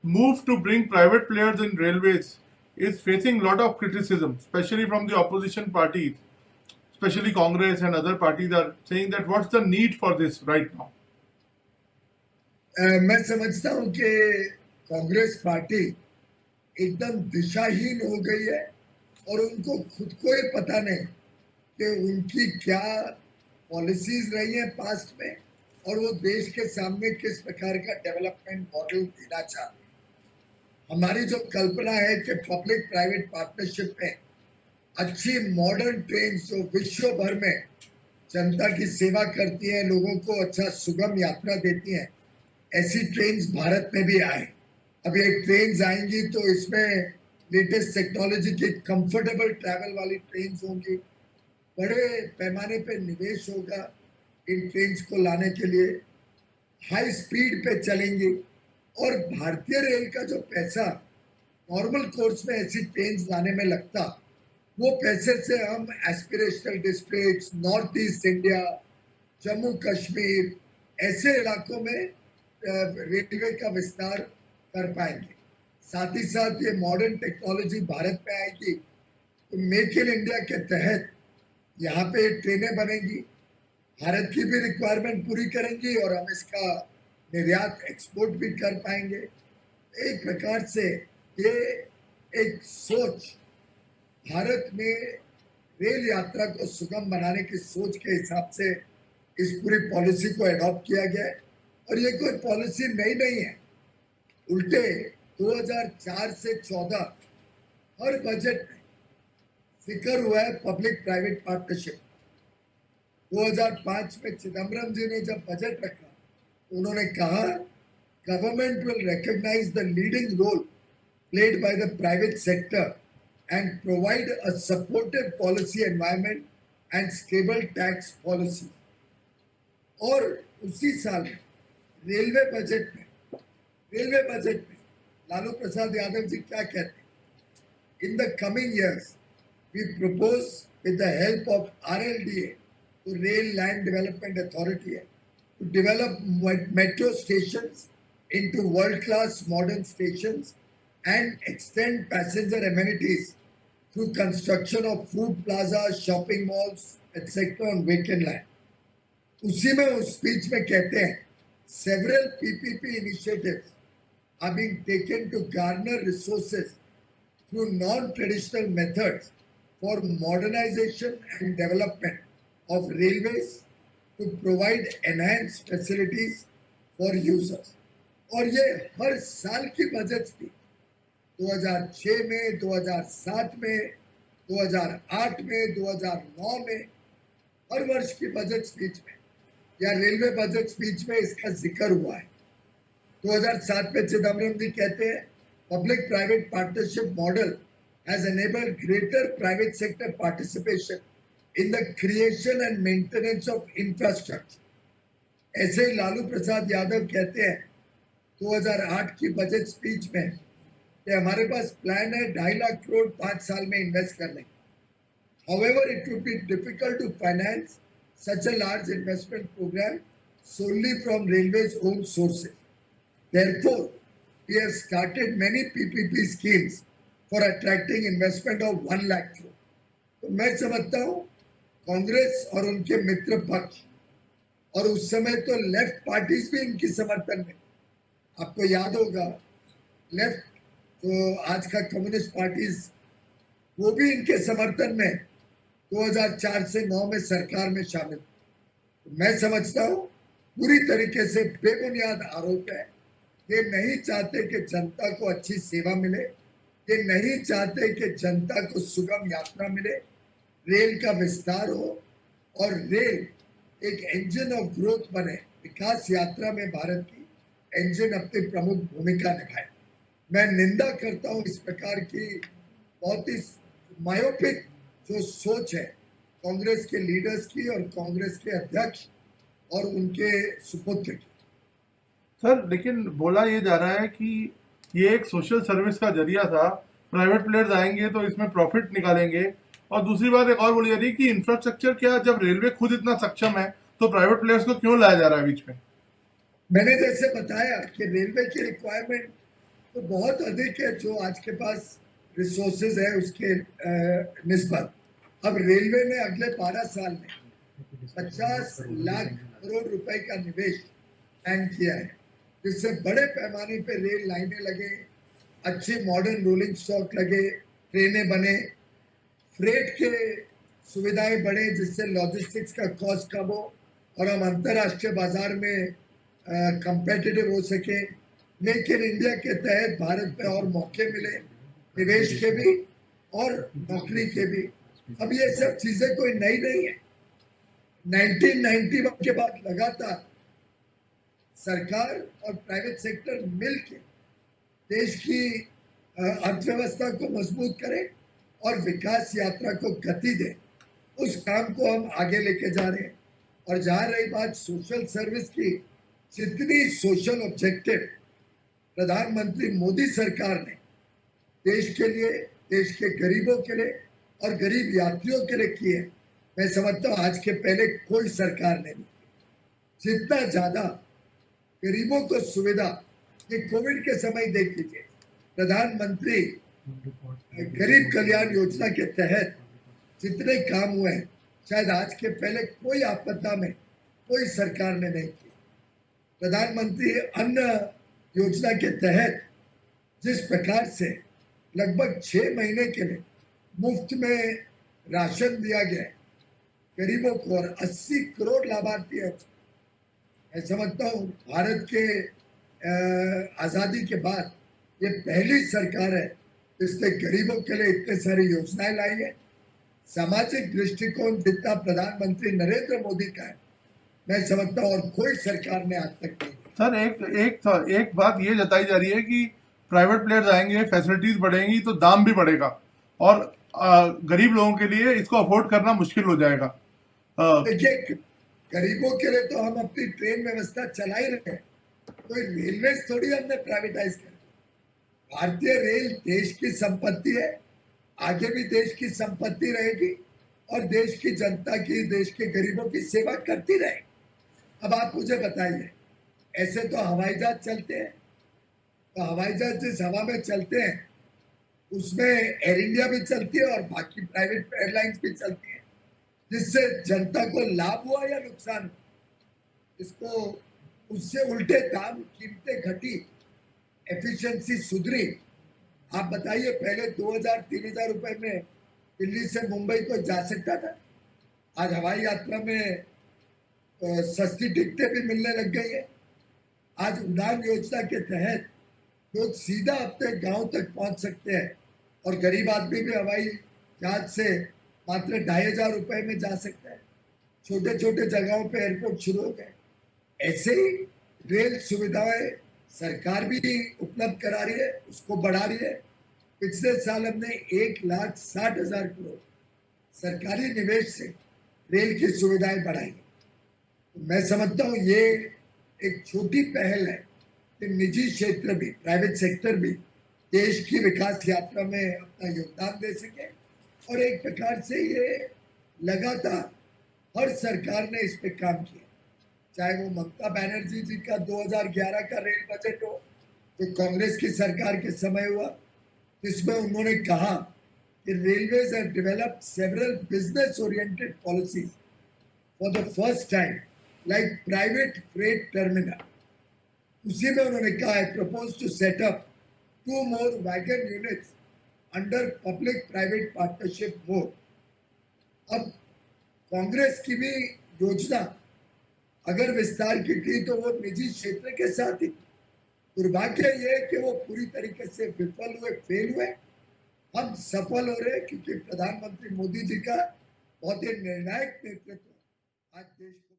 move to bring private players in railways is facing a lot of criticism, especially from the opposition parties, especially Congress and other parties are saying that what's the need for this right now? मैं समझता हूं कि Congress party एकदम दिशाहीन हो गई है और उनको खुद को ही पता नहीं कि उनकी क्या पॉलिसीज रही हैं पास्ट में और वो देश के सामने किस प्रकार का डेवलपमेंट मॉडल देना चाहते हैं। हमारी जो कल्पना है कि पब्लिक प्राइवेट पार्टनरशिप में अच्छी मॉडर्न ट्रेन जो विश्व भर में जनता की सेवा करती हैं, लोगों को अच्छा सुगम यात्रा देती हैं, ऐसी ट्रेन भारत में भी आए। अब ये ट्रेन आएंगी तो इसमें लेटेस्ट टेक्नोलॉजी की कंफर्टेबल ट्रैवल वाली ट्रेन होंगी, बड़े पैमाने पे निवेश होगा इन ट्रेन को लाने के लिए, हाई स्पीड पे चलेंगी और भारतीय रेल का जो पैसा नॉर्मल कोर्स में ऐसी ट्रेन लाने में लगता, वो पैसे से हम aspirational districts, north east India, Jammu Kashmir ऐसे इलाकों में रेलवे का विस्तार कर पाएंगे। साथ ही साथ ये मॉडर्न टेक्नोलॉजी भारत में आएगी तो मेक इन इंडिया के तहत यहाँ पे ट्रेनें बनेंगी, भारत की भी रिक्वायरमेंट पूरी करेंगी और हम इसका निर्यात एक्सपोर्ट भी कर पाएंगे। एक प्रकार से ये एक सोच भारत में रेल यात्रा को सुगम बनाने की सोच के हिसाब से इस पूरी पॉलिसी को एडॉप्ट किया गया है और ये कोई पॉलिसी नई नहीं है। उल्टे 2004 से 14 हर बजट में जिक्र हुआ है पब्लिक प्राइवेट पार्टनरशिप। 2005 में चिदम्बरम जी ने जब बजट रखा उन्होंने कहा government will recognise the leading role played by the private sector and provide a supportive policy environment and stable tax policy। और उसी साल रेलवे बजट में लालू प्रसाद यादव जी क्या कहते हैं, in the coming years we propose with the help of RLDA to Rail Land Development Authority to develop metro stations into world-class modern stations and extend passenger amenities through construction of food plazas, shopping malls, etc. on vacant land। उसी में उस speech में कहते हैं several PPP initiatives are being taken to garner resources through non-traditional methods for modernization and development of railways to provide enhanced facilities for users। और ये हर साल की बजट थी, 2006 में, 2007 में, 2008 में, 2009 में, हर वर्ष की बजट स्पीच में या रेलवे बजट स्पीच में इसका जिक्र हुआ है। 2007 में चिदम्बरम जी कहते हैं public private partnership model has enabled greater private sector participation in the creation and maintenance of infrastructure। ऐसे ही लालू प्रसाद यादव कहते हैं 2008 की बजट स्पीच में कि हमारे पास प्लान है 2.5 लाख करोड़ 5 साल में इन्वेस्ट करने। However, it would be difficult to finance such a large investment program solely from railways' own sources। Therefore, we have started many PPP schemes for attracting investment of 1 lakh crore। तो मैं समझता हूँ कांग्रेस और उनके मित्र पक्ष और उस समय तो लेफ्ट पार्टीज भी इनकी समर्थन में, आपको याद होगा लेफ्ट तो आज का कम्युनिस्ट पार्टीज वो भी इनके समर्थन में 2004 से 9 में सरकार में शामिल। तो मैं समझता हूँ पूरी तरीके से बेबुनियाद आरोप है। ये नहीं चाहते कि जनता को अच्छी सेवा मिले, ये नहीं चाहते कि जनता को सुगम यात्रा मिले, रेल का विस्तार हो और रेल एक इंजन ऑफ ग्रोथ बने, विकास यात्रा में भारत की इंजन अपनी प्रमुख भूमिका निभाए। मैं निंदा करता हूं इस प्रकार की बहुत ही मायोपिक जो सोच है कांग्रेस के लीडर्स की और कांग्रेस के अध्यक्ष और उनके सुपुत्र की। सर, लेकिन बोला ये जा रहा है कि ये एक सोशल सर्विस का जरिया था, प्राइवेट प्लेयर्स आएंगे तो इसमें प्रॉफिट निकालेंगे, और दूसरी बात एक और बोली जा रही है कि इंफ्रास्ट्रक्चर क्या, जब रेलवे खुद इतना सक्षम है तो प्राइवेट प्लेयर्स को क्यों लाया जा रहा है बीच में? मैंने जैसे बताया कि रेलवे की रिक्वायरमेंट तो बहुत अधिक है जो आज के पास रिसोर्सेज है उसके निस्बत। अब रेलवे ने अगले 12 साल में 50 लाख करोड़ रुपए का निवेश प्लान किया है, जिससे बड़े पैमाने पे रेल लाइनें लगे, अच्छी मॉडर्न रोलिंग स्टॉक लगे, ट्रेनें बने, फ्रेट के सुविधाएं बढ़े, जिससे लॉजिस्टिक्स का कॉस्ट कम हो और हम अंतर्राष्ट्रीय बाजार में कंपेटिटिव हो सके। मेक इन इंडिया के तहत भारत में और मौके मिले, निवेश के भी और नौकरी के भी। अब ये सब चीजें कोई नई नहीं है। 1991 के बाद लगातार सरकार और प्राइवेट सेक्टर मिलकर देश की अर्थव्यवस्था को मजबूत करें और विकास यात्रा को गति दें, उस काम को हम आगे लेके जा रहे हैं। और जहां रही बात सोशल सर्विस की, जितनी सोशल ऑब्जेक्टिव प्रधानमंत्री मोदी सरकार ने देश के लिए, देश के गरीबों के लिए और गरीब यात्रियों के लिए किए, मैं समझता हूँ आज के पहले कोई सरकार ने नहीं। जितना ज्यादा गरीबों को सुविधा, ये कोविड के समय देख लीजिए, प्रधानमंत्री गरीब कल्याण योजना के तहत जितने काम हुए हैं, शायद आज के पहले कोई आपदा में कोई सरकार ने नहीं की। प्रधानमंत्री अन्न योजना के तहत जिस प्रकार से लगभग 6 महीने के लिए मुफ्त में राशन दिया गया है गरीबों को और 80 करोड़ लाभार्थी है, मैं समझता हूँ भारत के आजादी के बाद ये पहली सरकार है जिसने गरीबों के लिए इतने सारी योजनाएं लाई है। सामाजिक दृष्टिकोण जितना प्रधानमंत्री नरेंद्र मोदी का है, मैं समझता हूँ और कोई सरकार ने आज तक नहीं। सर एक बात ये जताई जा रही है कि प्राइवेट प्लेयर्स आएंगे, फैसिलिटीज बढ़ेंगी तो दाम भी बढ़ेगा और गरीब लोगों के लिए इसको अफोर्ड करना मुश्किल हो जाएगा। देखिए, गरीबों के लिए तो हम अपनी ट्रेन व्यवस्था चला ही रहे हैं, कोई रेलवे थोड़ी हमने प्राइवेटाइज कर। भारतीय रेल देश की संपत्ति है, आगे भी देश की संपत्ति रहेगी और देश की जनता की, देश के गरीबों की सेवा करती रहे। अब आप मुझे बताइए, ऐसे तो हवाई जहाज चलते हैं, तो हवाई जहाज जिस हवा में चलते हैं उसमें एयर इंडिया भी चलती है और बाकी प्राइवेट एयरलाइंस भी चलती है, जिससे जनता को लाभ हुआ या नुकसान, इसको उससे उल्टे दाम, कीमतें घटी, एफिशिएंसी सुधरी। आप बताइए, पहले 2000-3000 रुपए में दिल्ली से मुंबई को जा सकता था, आज हवाई यात्रा में सस्ती टिकटें भी मिलने लग गई है। आज उड़ान योजना के तहत लोग सीधा अपने गांव तक पहुंच सकते हैं और गरीब आदमी भी हवाई जहाज से मात्र 2500 रुपए में जा सकता है। छोटे छोटे जगहों पे एयरपोर्ट शुरू हो गए। ऐसे ही रेल सुविधाएं सरकार भी उपलब्ध करा रही है, उसको बढ़ा रही है। पिछले साल हमने 1,60,000 करोड़ सरकारी निवेश से रेल की सुविधाएं बढ़ाई। तो मैं समझता हूँ ये एक छोटी पहल है कि निजी क्षेत्र भी, प्राइवेट सेक्टर भी देश की विकास यात्रा में अपना योगदान दे सके। और एक प्रकार से ये लगातार हर सरकार ने इस पे काम किया, चाहे वो ममता बनर्जी जी का 2011 का रेल बजट हो, जो कांग्रेस की सरकार के समय हुआ, जिसमें उन्होंने कहा कि railways have developed several business oriented policies for the first time like private freight terminal. उसी में उन्होंने कहा है, propose to set up 2 more wagon units under public private partnership mode. अब कांग्रेस की भी योजना अगर विस्तार की थी तो वो निजी क्षेत्र के साथ ही। दुर्भाग्य ये है कि वो पूरी तरीके से विफल हुए, फेल हुए। हम सफल हो रहे क्योंकि प्रधानमंत्री मोदी जी का बहुत ही निर्णायक नेतृत्व आज देश को